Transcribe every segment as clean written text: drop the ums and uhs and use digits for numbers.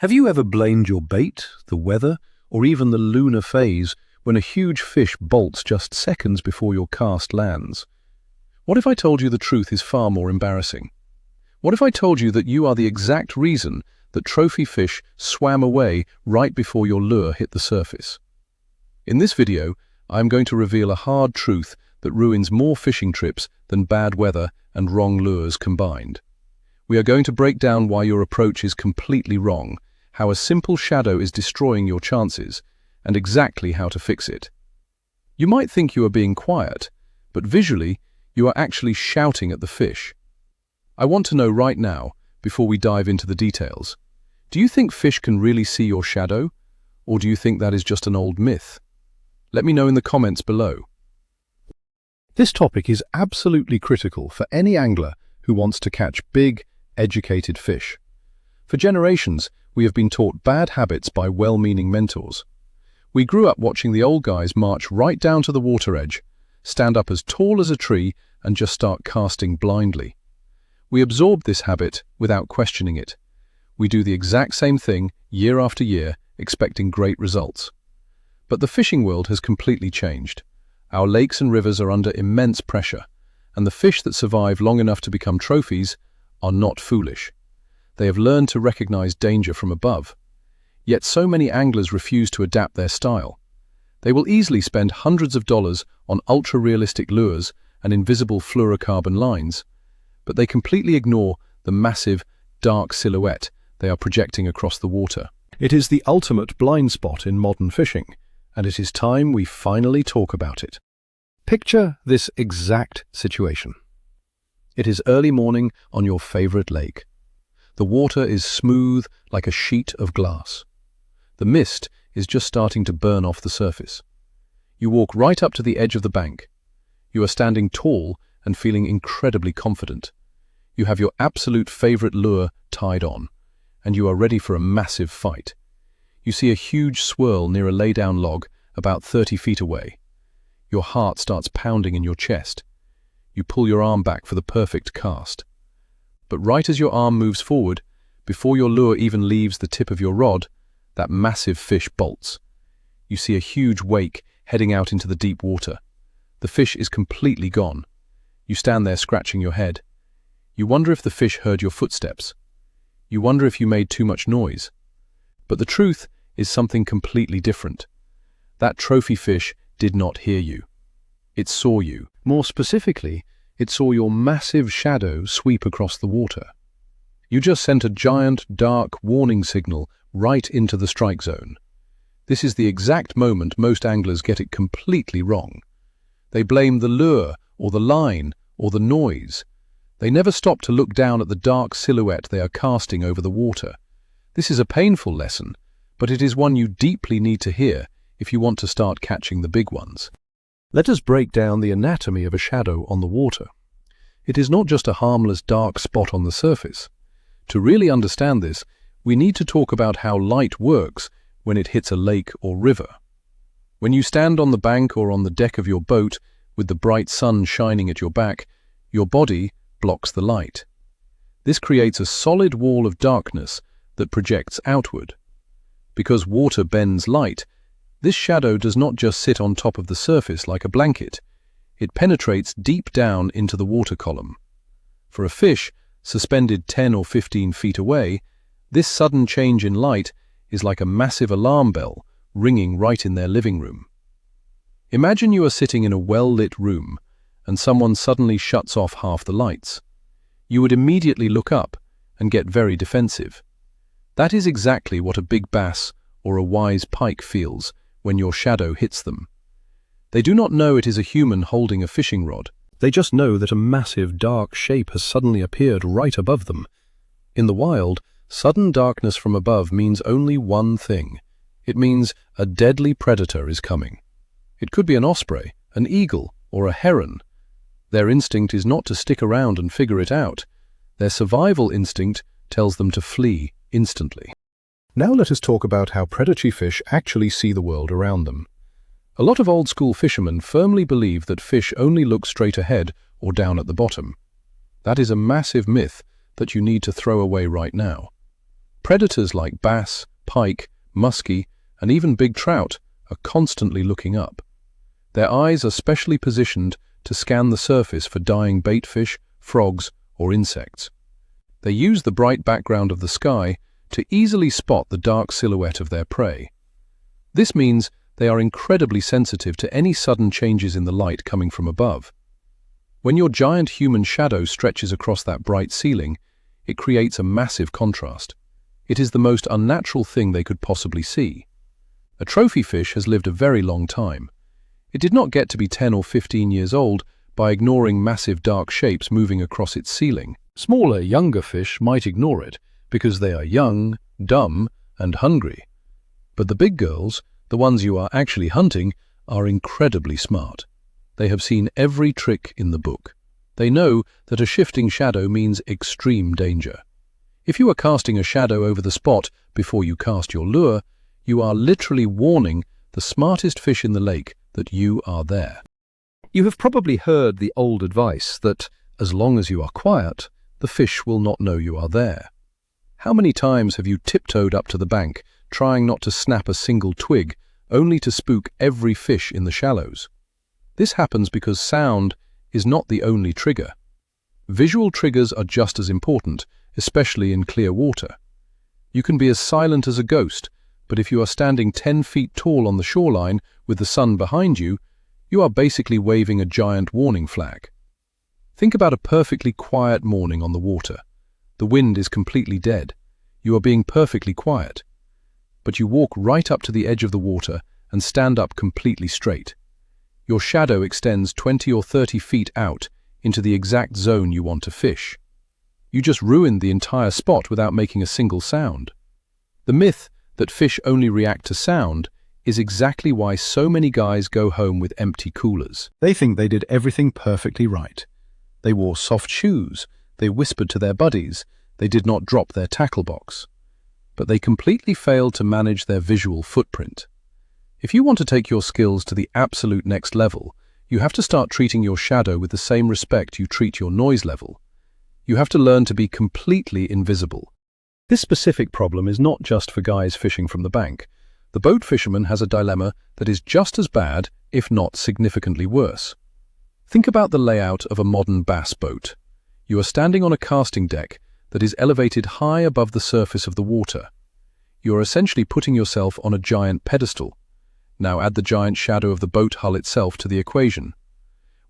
Have you ever blamed your bait, the weather, or even the lunar phase when a huge fish bolts just seconds before your cast lands? What if I told you the truth is far more embarrassing? What if I told you that you are the exact reason that trophy fish swam away right before your lure hit the surface? In this video, I'm going to reveal a hard truth that ruins more fishing trips than bad weather and wrong lures combined. We are going to break down why your approach is completely wrong, how a simple shadow is destroying your chances, and exactly how to fix it. You might think you are being quiet, but visually, you are actually shouting at the fish. I want to know right now, before we dive into the details, do you think fish can really see your shadow, or do you think that is just an old myth? Let me know in the comments below. This topic is absolutely critical for any angler who wants to catch big, educated fish. For generations, we have been taught bad habits by well-meaning mentors. We grew up watching the old guys march right down to the water edge, stand up as tall as a tree, and just start casting blindly. We absorbed this habit without questioning it. We do the exact same thing year after year, expecting great results. But the fishing world has completely changed. Our lakes and rivers are under immense pressure, and the fish that survive long enough to become trophies are not foolish. They have learned to recognize danger from above. Yet so many anglers refuse to adapt their style. They will easily spend hundreds of dollars on ultra-realistic lures and invisible fluorocarbon lines, but they completely ignore the massive, dark silhouette they are projecting across the water. It is the ultimate blind spot in modern fishing, and it is time we finally talk about it. Picture this exact situation. It is early morning on your favorite lake. The water is smooth like a sheet of glass. The mist is just starting to burn off the surface. You walk right up to the edge of the bank. You are standing tall and feeling incredibly confident. You have your absolute favorite lure tied on, and you are ready for a massive fight. You see a huge swirl near a laydown log about 30 feet away. Your heart starts pounding in your chest. You pull your arm back for the perfect cast. But right as your arm moves forward, before your lure even leaves the tip of your rod, that massive fish bolts. You see a huge wake heading out into the deep water. The fish is completely gone. You stand there scratching your head. You wonder if the fish heard your footsteps. You wonder if you made too much noise. But the truth is something completely different. That trophy fish did not hear you. It saw you. More specifically, it saw your massive shadow sweep across the water. You just sent a giant, dark warning signal right into the strike zone. This is the exact moment most anglers get it completely wrong. They blame the lure, or the line, or the noise. They never stop to look down at the dark silhouette they are casting over the water. This is a painful lesson, but it is one you deeply need to hear if you want to start catching the big ones. Let us break down the anatomy of a shadow on the water. It is not just a harmless dark spot on the surface. To really understand this, we need to talk about how light works when it hits a lake or river. When you stand on the bank or on the deck of your boat with the bright sun shining at your back, your body blocks the light. This creates a solid wall of darkness that projects outward. Because water bends light, this shadow does not just sit on top of the surface like a blanket. It penetrates deep down into the water column. For a fish, suspended 10 or 15 feet away, this sudden change in light is like a massive alarm bell ringing right in their living room. Imagine you are sitting in a well-lit room and someone suddenly shuts off half the lights. You would immediately look up and get very defensive. That is exactly what a big bass or a wise pike feels when your shadow hits them. They do not know it is a human holding a fishing rod. They just know that a massive dark shape has suddenly appeared right above them. In the wild, sudden darkness from above means only one thing. It means a deadly predator is coming. It could be an osprey, an eagle, or a heron. Their instinct is not to stick around and figure it out. Their survival instinct tells them to flee instantly. Now let us talk about how predatory fish actually see the world around them. A lot of old-school fishermen firmly believe that fish only look straight ahead or down at the bottom. That is a massive myth that you need to throw away right now. Predators like bass, pike, muskie, and even big trout are constantly looking up. Their eyes are specially positioned to scan the surface for dying baitfish, frogs, or insects. They use the bright background of the sky to easily spot the dark silhouette of their prey. This means they are incredibly sensitive to any sudden changes in the light coming from above. When your giant human shadow stretches across that bright ceiling, it creates a massive contrast. It is the most unnatural thing they could possibly see. A trophy fish has lived a very long time. It did not get to be 10 or 15 years old by ignoring massive dark shapes moving across its ceiling. Smaller, younger fish might ignore it because they are young, dumb, and hungry. But the big girls, the ones you are actually hunting, are incredibly smart. They have seen every trick in the book. They know that a shifting shadow means extreme danger. If you are casting a shadow over the spot before you cast your lure, you are literally warning the smartest fish in the lake that you are there. You have probably heard the old advice that, as long as you are quiet, the fish will not know you are there. How many times have you tiptoed up to the bank, trying not to snap a single twig, only to spook every fish in the shallows? This happens because sound is not the only trigger. Visual triggers are just as important, especially in clear water. You can be as silent as a ghost, but if you are standing 10 feet tall on the shoreline with the sun behind you, you are basically waving a giant warning flag. Think about a perfectly quiet morning on the water. The wind is completely dead. You are being perfectly quiet. But you walk right up to the edge of the water and stand up completely straight. Your shadow extends 20 or 30 feet out into the exact zone you want to fish. You just ruined the entire spot without making a single sound. The myth that fish only react to sound is exactly why so many guys go home with empty coolers. They think they did everything perfectly right. They wore soft shoes, they whispered to their buddies, they did not drop their tackle box. But they completely failed to manage their visual footprint. If you want to take your skills to the absolute next level, you have to start treating your shadow with the same respect you treat your noise level. You have to learn to be completely invisible. This specific problem is not just for guys fishing from the bank. The boat fisherman has a dilemma that is just as bad, if not significantly worse. Think about the layout of a modern bass boat. You are standing on a casting deck that is elevated high above the surface of the water. You are essentially putting yourself on a giant pedestal. Now add the giant shadow of the boat hull itself to the equation.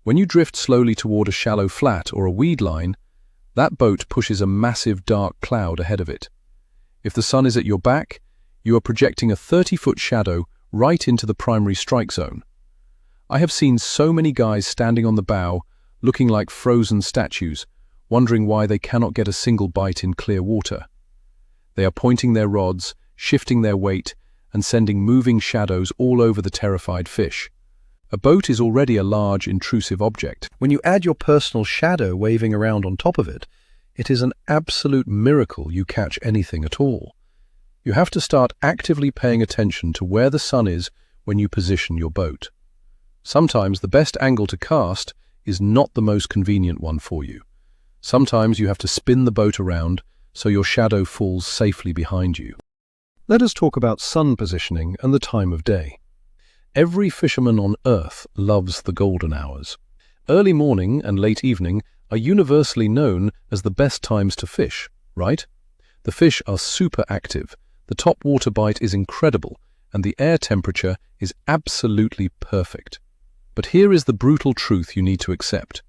When you drift slowly toward a shallow flat or a weed line, that boat pushes a massive dark cloud ahead of it. If the sun is at your back, you are projecting a 30-foot shadow right into the primary strike zone. I have seen so many guys standing on the bow, looking like frozen statues, wondering why they cannot get a single bite in clear water. They are pointing their rods, shifting their weight, and sending moving shadows all over the terrified fish. A boat is already a large, intrusive object. When you add your personal shadow waving around on top of it, it is an absolute miracle you catch anything at all. You have to start actively paying attention to where the sun is when you position your boat. Sometimes the best angle to cast is not the most convenient one for you. Sometimes you have to spin the boat around so your shadow falls safely behind you. Let us talk about sun positioning and the time of day. Every fisherman on Earth loves the golden hours. Early morning and late evening are universally known as the best times to fish, right? The fish are super active, the top water bite is incredible, and the air temperature is absolutely perfect. But here is the brutal truth you need to accept.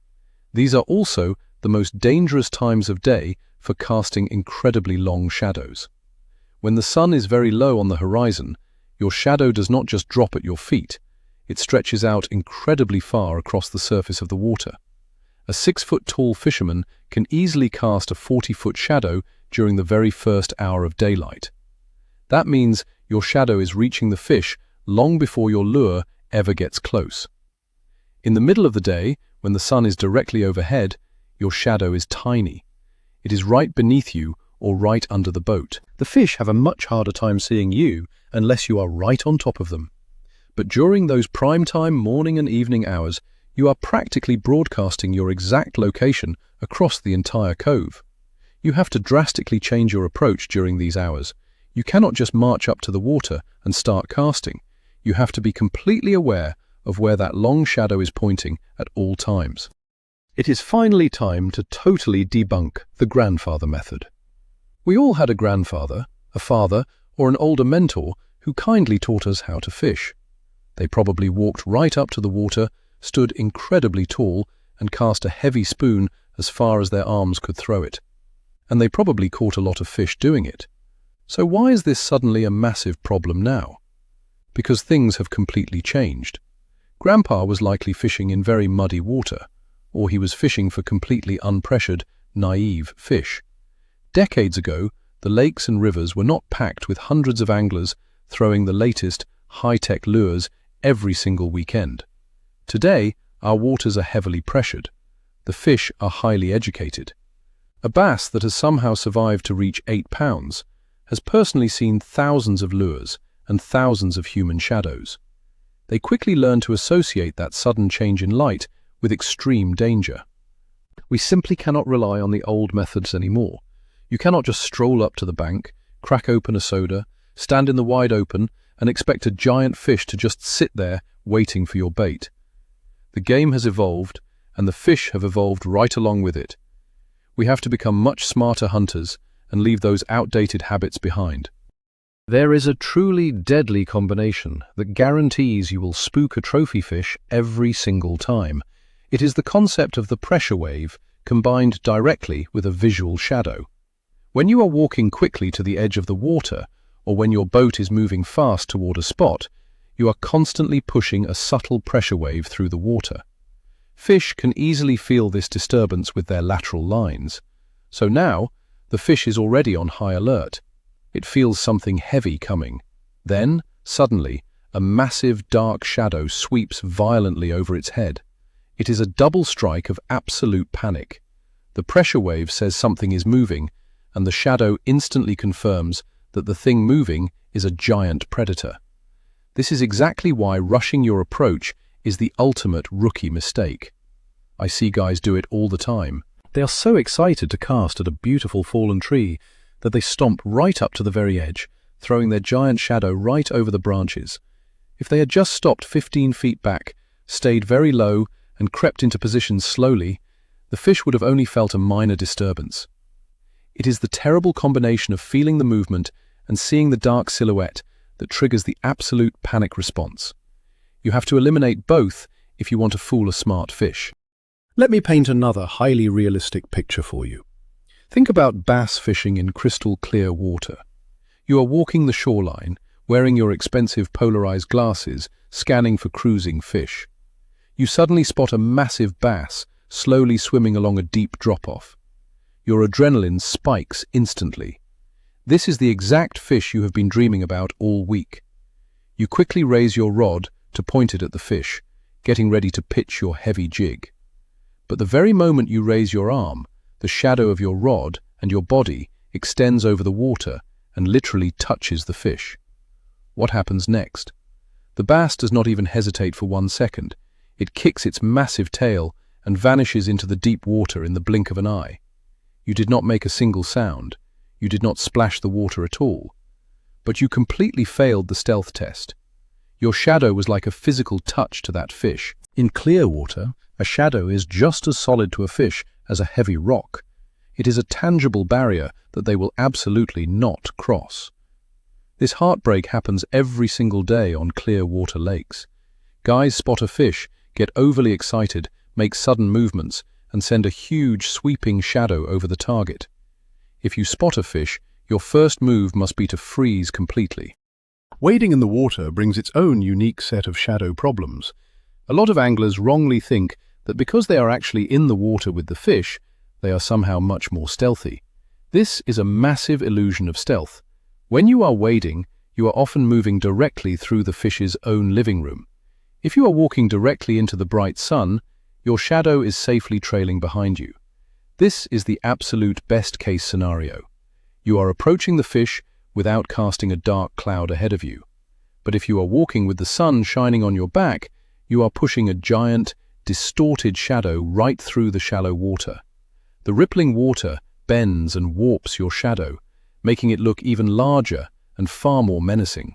These are also the most dangerous times of day for casting incredibly long shadows. When the sun is very low on the horizon, your shadow does not just drop at your feet, it stretches out incredibly far across the surface of the water. A 6-foot-tall fisherman can easily cast a 40-foot shadow during the very first hour of daylight. That means your shadow is reaching the fish long before your lure ever gets close. In the middle of the day, when the sun is directly overhead, your shadow is tiny. It is right beneath you or right under the boat. The fish have a much harder time seeing you unless you are right on top of them. But during those prime-time morning and evening hours, you are practically broadcasting your exact location across the entire cove. You have to drastically change your approach during these hours. You cannot just march up to the water and start casting. You have to be completely aware of where that long shadow is pointing at all times. It is finally time to totally debunk the grandfather method. We all had a grandfather, a father, or an older mentor who kindly taught us how to fish. They probably walked right up to the water, stood incredibly tall, and cast a heavy spoon as far as their arms could throw it. And they probably caught a lot of fish doing it. So why is this suddenly a massive problem now? Because things have completely changed. Grandpa was likely fishing in very muddy water, or he was fishing for completely unpressured, naive fish. Decades ago, the lakes and rivers were not packed with hundreds of anglers throwing the latest, high-tech lures every single weekend. Today, our waters are heavily pressured. The fish are highly educated. A bass that has somehow survived to reach 8 pounds has personally seen thousands of lures and thousands of human shadows. They quickly learn to associate that sudden change in light with extreme danger. We simply cannot rely on the old methods anymore. You cannot just stroll up to the bank, crack open a soda, stand in the wide open, and expect a giant fish to just sit there waiting for your bait. The game has evolved, and the fish have evolved right along with it. We have to become much smarter hunters and leave those outdated habits behind. There is a truly deadly combination that guarantees you will spook a trophy fish every single time. It is the concept of the pressure wave combined directly with a visual shadow. When you are walking quickly to the edge of the water, or when your boat is moving fast toward a spot, you are constantly pushing a subtle pressure wave through the water. Fish can easily feel this disturbance with their lateral lines. So now, the fish is already on high alert. It feels something heavy coming. Then, suddenly, a massive dark shadow sweeps violently over its head. It is a double strike of absolute panic. The pressure wave says something is moving, and the shadow instantly confirms that the thing moving is a giant predator. This is exactly why rushing your approach is the ultimate rookie mistake. I see guys do it all the time. They are so excited to cast at a beautiful fallen tree that they stomp right up to the very edge, throwing their giant shadow right over the branches. If they had just stopped 15 feet back, stayed very low, and crept into position slowly, the fish would have only felt a minor disturbance. It is the terrible combination of feeling the movement and seeing the dark silhouette that triggers the absolute panic response. You have to eliminate both if you want to fool a smart fish. Let me paint another highly realistic picture for you. Think about bass fishing in crystal clear water. You are walking the shoreline, wearing your expensive polarized glasses, scanning for cruising fish. You suddenly spot a massive bass slowly swimming along a deep drop-off. Your adrenaline spikes instantly. This is the exact fish you have been dreaming about all week. You quickly raise your rod to point it at the fish, getting ready to pitch your heavy jig. But the very moment you raise your arm, the shadow of your rod and your body extends over the water and literally touches the fish. What happens next? The bass does not even hesitate for 1 second. It kicks its massive tail and vanishes into the deep water in the blink of an eye. You did not make a single sound. You did not splash the water at all. But you completely failed the stealth test. Your shadow was like a physical touch to that fish. In clear water, a shadow is just as solid to a fish as a heavy rock. It is a tangible barrier that they will absolutely not cross. This heartbreak happens every single day on clear water lakes. Guys spot a fish, get overly excited, make sudden movements, and send a huge sweeping shadow over the target. If you spot a fish, your first move must be to freeze completely. Wading in the water brings its own unique set of shadow problems. A lot of anglers wrongly think that because they are actually in the water with the fish, they are somehow much more stealthy. This is a massive illusion of stealth. When you are wading, you are often moving directly through the fish's own living room. If you are walking directly into the bright sun, your shadow is safely trailing behind you. This is the absolute best-case scenario. You are approaching the fish without casting a dark cloud ahead of you. But if you are walking with the sun shining on your back, you are pushing a giant, distorted shadow right through the shallow water. The rippling water bends and warps your shadow, making it look even larger and far more menacing.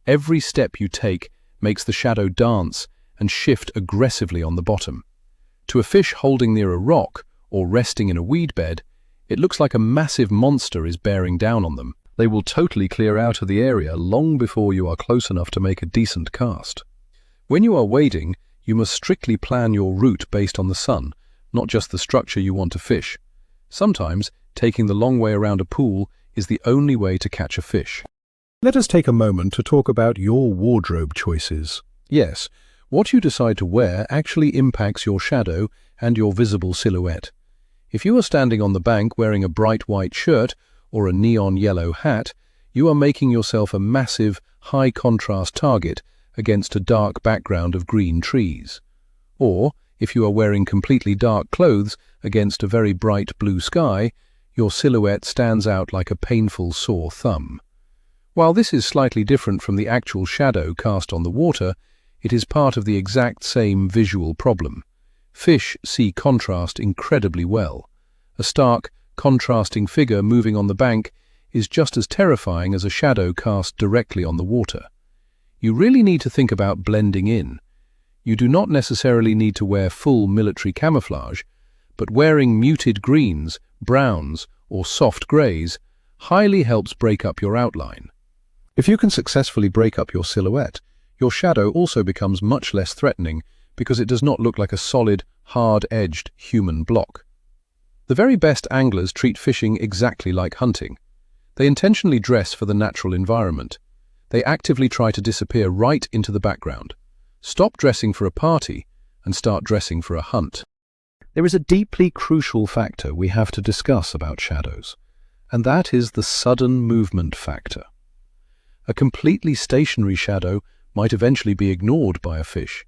Every step you take makes the shadow dance and shift aggressively on the bottom. To a fish holding near a rock or resting in a weed bed, it looks like a massive monster is bearing down on them. They will totally clear out of the area long before you are close enough to make a decent cast. When you are wading, you must strictly plan your route based on the sun, not just the structure you want to fish. Sometimes, taking the long way around a pool is the only way to catch a fish. Let us take a moment to talk about your wardrobe choices. Yes, what you decide to wear actually impacts your shadow and your visible silhouette. If you are standing on the bank wearing a bright white shirt or a neon yellow hat, you are making yourself a massive, high-contrast target against a dark background of green trees. Or, if you are wearing completely dark clothes against a very bright blue sky, your silhouette stands out like a painful sore thumb. While this is slightly different from the actual shadow cast on the water, it is part of the exact same visual problem. Fish see contrast incredibly well. A stark, contrasting figure moving on the bank is just as terrifying as a shadow cast directly on the water. You really need to think about blending in. You do not necessarily need to wear full military camouflage, but wearing muted greens, browns, or soft greys highly helps break up your outline. If you can successfully break up your silhouette, your shadow also becomes much less threatening because it does not look like a solid, hard-edged human block. The very best anglers treat fishing exactly like hunting. They intentionally dress for the natural environment. They actively try to disappear right into the background. Stop dressing for a party and start dressing for a hunt. There is a deeply crucial factor we have to discuss about shadows, and that is the sudden movement factor. A completely stationary shadow might eventually be ignored by a fish.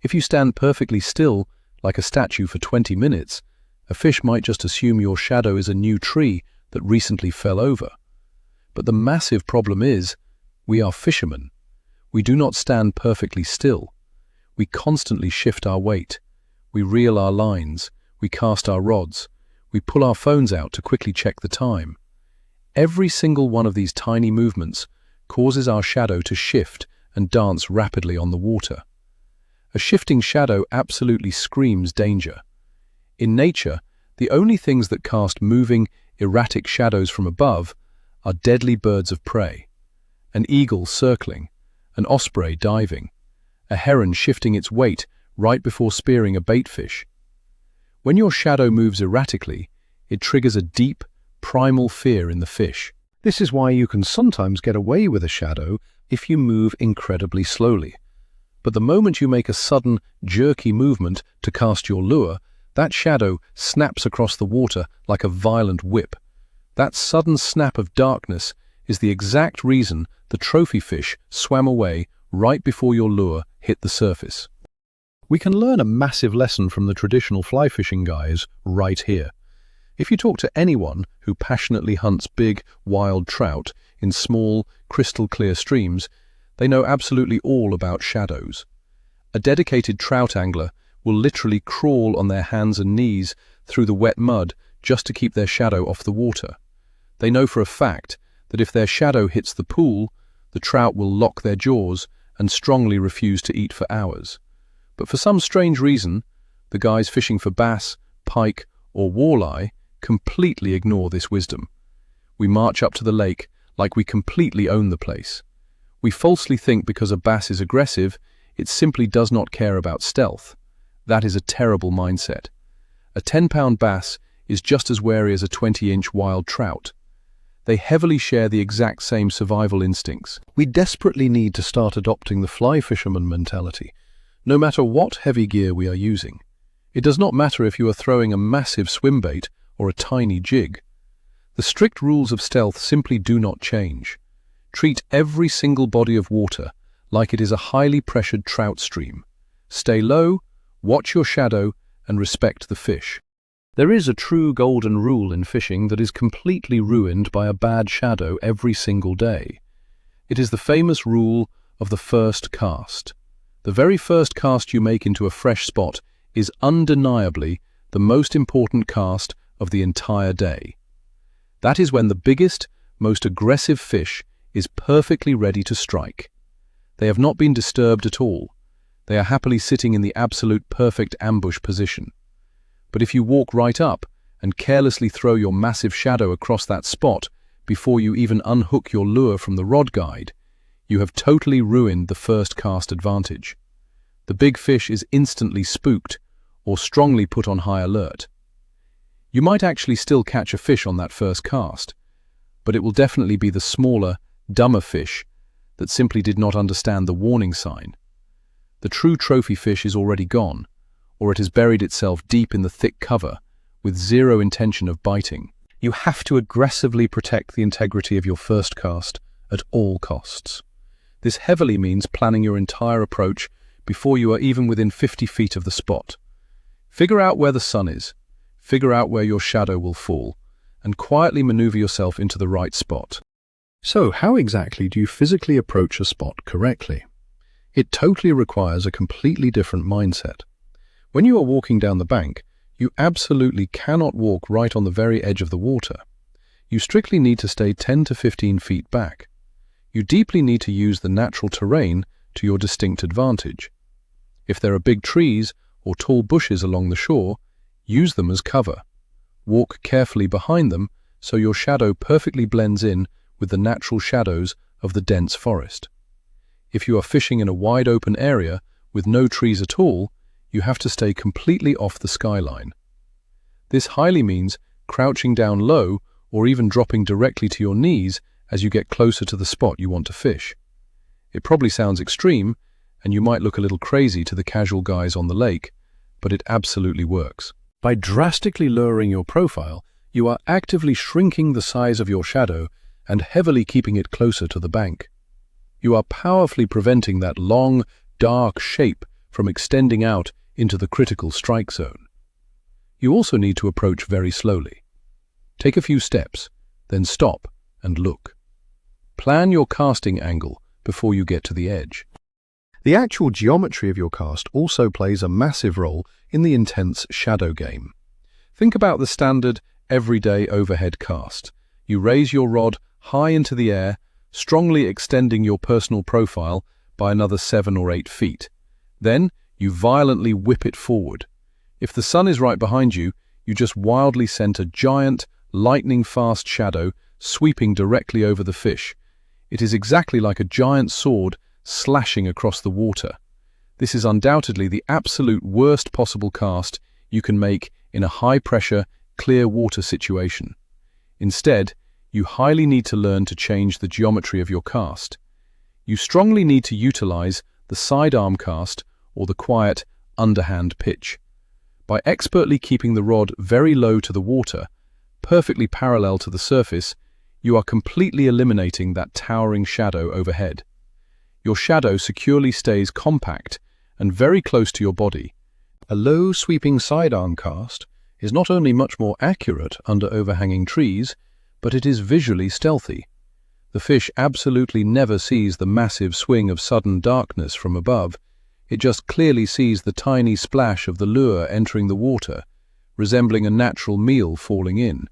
If you stand perfectly still, like a statue for 20 minutes, a fish might just assume your shadow is a new tree that recently fell over. But the massive problem is, we are fishermen. We do not stand perfectly still. We constantly shift our weight. We reel our lines. We cast our rods. We pull our phones out to quickly check the time. Every single one of these tiny movements causes our shadow to shift and dance rapidly on the water. A shifting shadow absolutely screams danger. In nature, the only things that cast moving, erratic shadows from above are deadly birds of prey. An eagle circling, an osprey diving, a heron shifting its weight right before spearing a bait fish. When your shadow moves erratically, it triggers a deep, primal fear in the fish. This is why you can sometimes get away with a shadow if you move incredibly slowly. But the moment you make a sudden, jerky movement to cast your lure, that shadow snaps across the water like a violent whip. That sudden snap of darkness is the exact reason the trophy fish swam away right before your lure hit the surface. We can learn a massive lesson from the traditional fly fishing guys right here. If you talk to anyone who passionately hunts big, wild trout in small, crystal-clear streams, they know absolutely all about shadows. A dedicated trout angler will literally crawl on their hands and knees through the wet mud just to keep their shadow off the water. They know for a fact that if their shadow hits the pool, the trout will lock their jaws and strongly refuse to eat for hours. But for some strange reason, the guys fishing for bass, pike, or walleye completely ignore this wisdom. We march up to the lake like we completely own the place. We falsely think because a bass is aggressive, it simply does not care about stealth. That is a terrible mindset. A 10-pound bass is just as wary as a 20-inch wild trout. They heavily share the exact same survival instincts. We desperately need to start adopting the fly fisherman mentality, no matter what heavy gear we are using. It does not matter if you are throwing a massive swim bait or a tiny jig. The strict rules of stealth simply do not change. Treat every single body of water like it is a highly pressured trout stream. Stay low, watch your shadow, and respect the fish. There is a true golden rule in fishing that is completely ruined by a bad shadow every single day. It is the famous rule of the first cast. The very first cast you make into a fresh spot is undeniably the most important cast of the entire day. That is when the biggest, most aggressive fish is perfectly ready to strike. They have not been disturbed at all. They are happily sitting in the absolute perfect ambush position. But if you walk right up and carelessly throw your massive shadow across that spot before you even unhook your lure from the rod guide, you have totally ruined the first cast advantage. The big fish is instantly spooked or strongly put on high alert. You might actually still catch a fish on that first cast, but it will definitely be the smaller, dumber fish that simply did not understand the warning sign. The true trophy fish is already gone, or it has buried itself deep in the thick cover with zero intention of biting. You have to aggressively protect the integrity of your first cast at all costs. This heavily means planning your entire approach before you are even within 50 feet of the spot. Figure out where the sun is, figure out where your shadow will fall, and quietly maneuver yourself into the right spot. So, how exactly do you physically approach a spot correctly? It totally requires a completely different mindset. When you are walking down the bank, you absolutely cannot walk right on the very edge of the water. You strictly need to stay 10 to 15 feet back. You deeply need to use the natural terrain to your distinct advantage. If there are big trees or tall bushes along the shore, use them as cover. Walk carefully behind them so your shadow perfectly blends in with the natural shadows of the dense forest. If you are fishing in a wide open area with no trees at all, you have to stay completely off the skyline. This highly means crouching down low or even dropping directly to your knees as you get closer to the spot you want to fish. It probably sounds extreme, and you might look a little crazy to the casual guys on the lake, but it absolutely works. By drastically lowering your profile, you are actively shrinking the size of your shadow and heavily keeping it closer to the bank. You are powerfully preventing that long, dark shape from extending out into the critical strike zone. You also need to approach very slowly. Take a few steps, then stop and look. Plan your casting angle before you get to the edge. The actual geometry of your cast also plays a massive role in the intense shadow game. Think about the standard, everyday overhead cast. You raise your rod high into the air, strongly extending your personal profile by another 7 or 8 feet. Then, you violently whip it forward. If the sun is right behind you, you just wildly send a giant, lightning-fast shadow sweeping directly over the fish. It is exactly like a giant sword slashing across the water. This is undoubtedly the absolute worst possible cast you can make in a high-pressure, clear water situation. Instead, you highly need to learn to change the geometry of your cast. You strongly need to utilize the sidearm cast or the quiet, underhand pitch. By expertly keeping the rod very low to the water, perfectly parallel to the surface, you are completely eliminating that towering shadow overhead. Your shadow securely stays compact and very close to your body. A low, sweeping sidearm cast is not only much more accurate under overhanging trees, but it is visually stealthy. The fish absolutely never sees the massive swing of sudden darkness from above. It just clearly sees the tiny splash of the lure entering the water, resembling a natural meal falling in.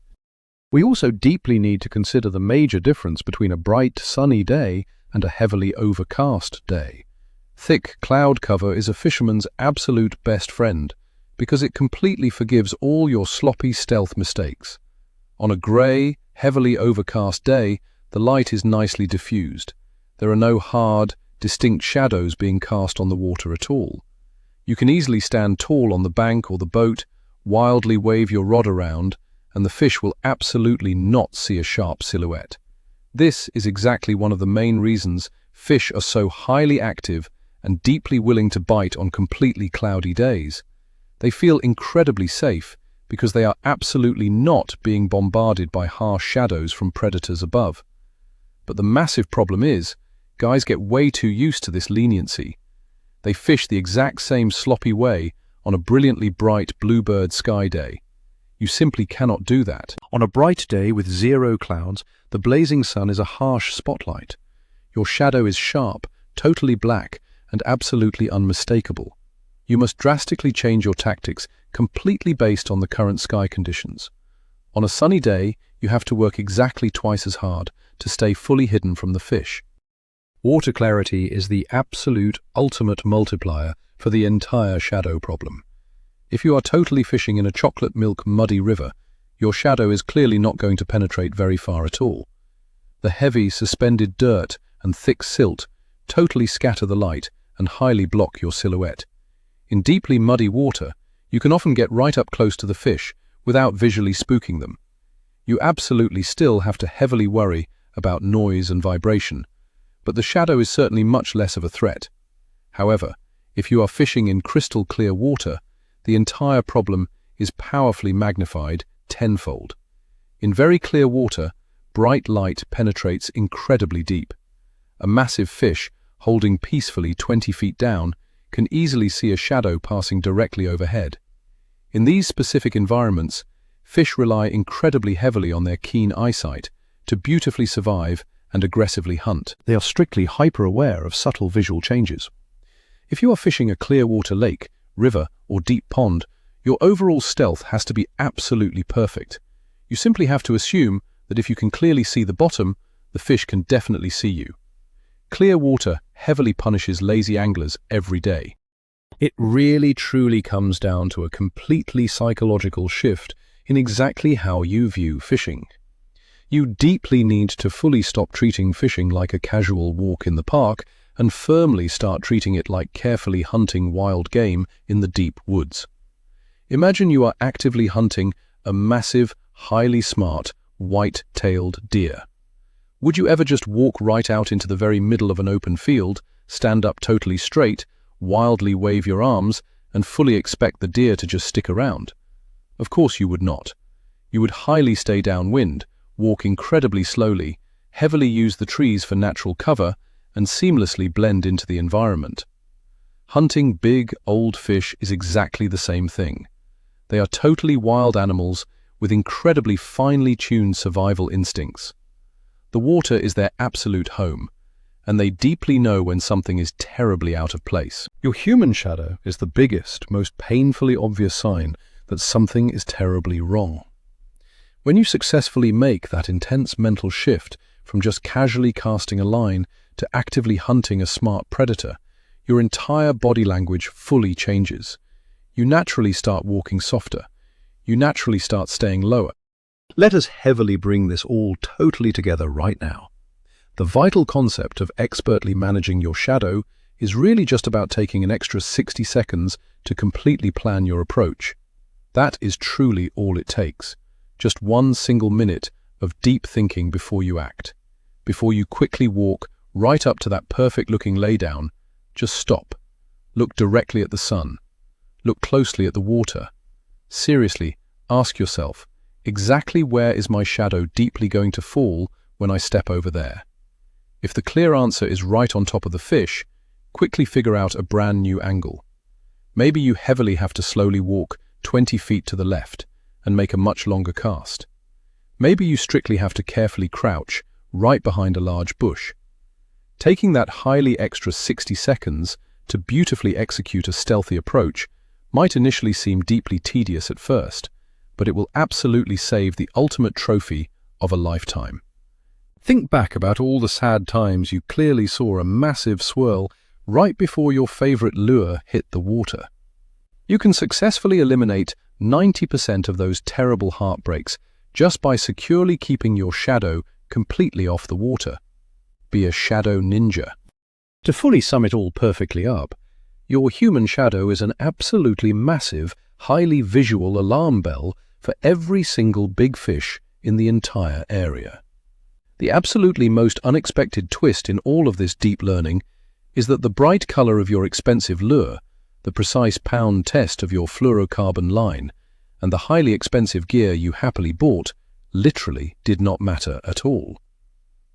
We also deeply need to consider the major difference between a bright, sunny day and a heavily overcast day. Thick cloud cover is a fisherman's absolute best friend because it completely forgives all your sloppy stealth mistakes. On a grey, heavily overcast day, the light is nicely diffused. There are no hard, distinct shadows being cast on the water at all. You can easily stand tall on the bank or the boat, wildly wave your rod around, and the fish will absolutely not see a sharp silhouette. This is exactly one of the main reasons fish are so highly active and deeply willing to bite on completely cloudy days. They feel incredibly safe because they are absolutely not being bombarded by harsh shadows from predators above. But the massive problem is, guys get way too used to this leniency. They fish the exact same sloppy way on a brilliantly bright bluebird sky day. You simply cannot do that. On a bright day with zero clouds, the blazing sun is a harsh spotlight. Your shadow is sharp, totally black, and absolutely unmistakable. You must drastically change your tactics completely based on the current sky conditions. On a sunny day, you have to work exactly twice as hard to stay fully hidden from the fish. Water clarity is the absolute ultimate multiplier for the entire shadow problem. If you are totally fishing in a chocolate milk muddy river, your shadow is clearly not going to penetrate very far at all. The heavy, suspended dirt and thick silt totally scatter the light and highly block your silhouette. In deeply muddy water, you can often get right up close to the fish without visually spooking them. You absolutely still have to heavily worry about noise and vibration, but the shadow is certainly much less of a threat. However, if you are fishing in crystal clear water, the entire problem is powerfully magnified tenfold. In very clear water, bright light penetrates incredibly deep. A massive fish, holding peacefully 20 feet down, can easily see a shadow passing directly overhead. In these specific environments, fish rely incredibly heavily on their keen eyesight to beautifully survive and aggressively hunt. They are strictly hyper-aware of subtle visual changes. If you are fishing a clear water lake, river, or deep pond, your overall stealth has to be absolutely perfect. You simply have to assume that if you can clearly see the bottom, the fish can definitely see you. Clear water heavily punishes lazy anglers every day. It really truly comes down to a completely psychological shift in exactly how you view fishing. You deeply need to fully stop treating fishing like a casual walk in the park and firmly start treating it like carefully hunting wild game in the deep woods. Imagine you are actively hunting a massive, highly smart, white-tailed deer. Would you ever just walk right out into the very middle of an open field, stand up totally straight, wildly wave your arms, and fully expect the deer to just stick around? Of course you would not. You would highly stay downwind, walk incredibly slowly, heavily use the trees for natural cover, and seamlessly blend into the environment. Hunting big, old fish is exactly the same thing. They are totally wild animals with incredibly finely tuned survival instincts. The water is their absolute home, and they deeply know when something is terribly out of place. Your human shadow is the biggest, most painfully obvious sign that something is terribly wrong. When you successfully make that intense mental shift from just casually casting a line to actively hunting a smart predator, your entire body language fully changes. You naturally start walking softer. You naturally start staying lower. Let us heavily bring this all totally together right now. The vital concept of expertly managing your shadow is really just about taking an extra 60 seconds to completely plan your approach. That is truly all it takes. Just one single minute of deep thinking before you act. Before you quickly walk right up to that perfect-looking laydown, just stop. Look directly at the sun. Look closely at the water. Seriously, ask yourself, exactly where is my shadow deeply going to fall when I step over there? If the clear answer is right on top of the fish, quickly figure out a brand new angle. Maybe you heavily have to slowly walk 20 feet to the left and make a much longer cast. Maybe you strictly have to carefully crouch right behind a large bush. Taking that highly extra 60 seconds to beautifully execute a stealthy approach might initially seem deeply tedious at first, but it will absolutely save the ultimate trophy of a lifetime. Think back about all the sad times you clearly saw a massive swirl right before your favorite lure hit the water. You can successfully eliminate 90% of those terrible heartbreaks just by securely keeping your shadow completely off the water. Be a shadow ninja. To fully sum it all perfectly up, your human shadow is an absolutely massive, highly visual alarm bell for every single big fish in the entire area. The absolutely most unexpected twist in all of this deep learning is that the bright color of your expensive lure, the precise pound test of your fluorocarbon line, and the highly expensive gear you happily bought literally did not matter at all.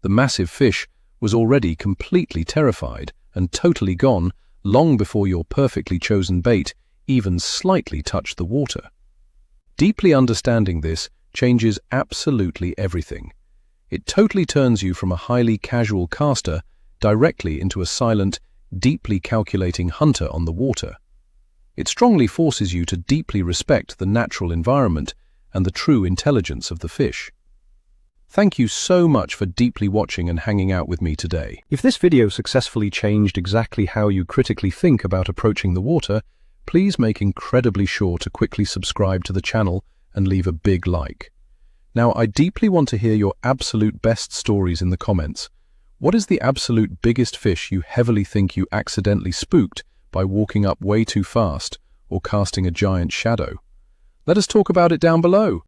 The massive fish was already completely terrified and totally gone long before your perfectly chosen bait even slightly touched the water. Deeply understanding this changes absolutely everything. It totally turns you from a highly casual caster directly into a silent, deeply calculating hunter on the water. It strongly forces you to deeply respect the natural environment and the true intelligence of the fish. Thank you so much for deeply watching and hanging out with me today. If this video successfully changed exactly how you critically think about approaching the water, please make incredibly sure to quickly subscribe to the channel and leave a big like. Now, I deeply want to hear your absolute best stories in the comments. What is the absolute biggest fish you heavily think you accidentally spooked by walking up way too fast or casting a giant shadow? Let us talk about it down below.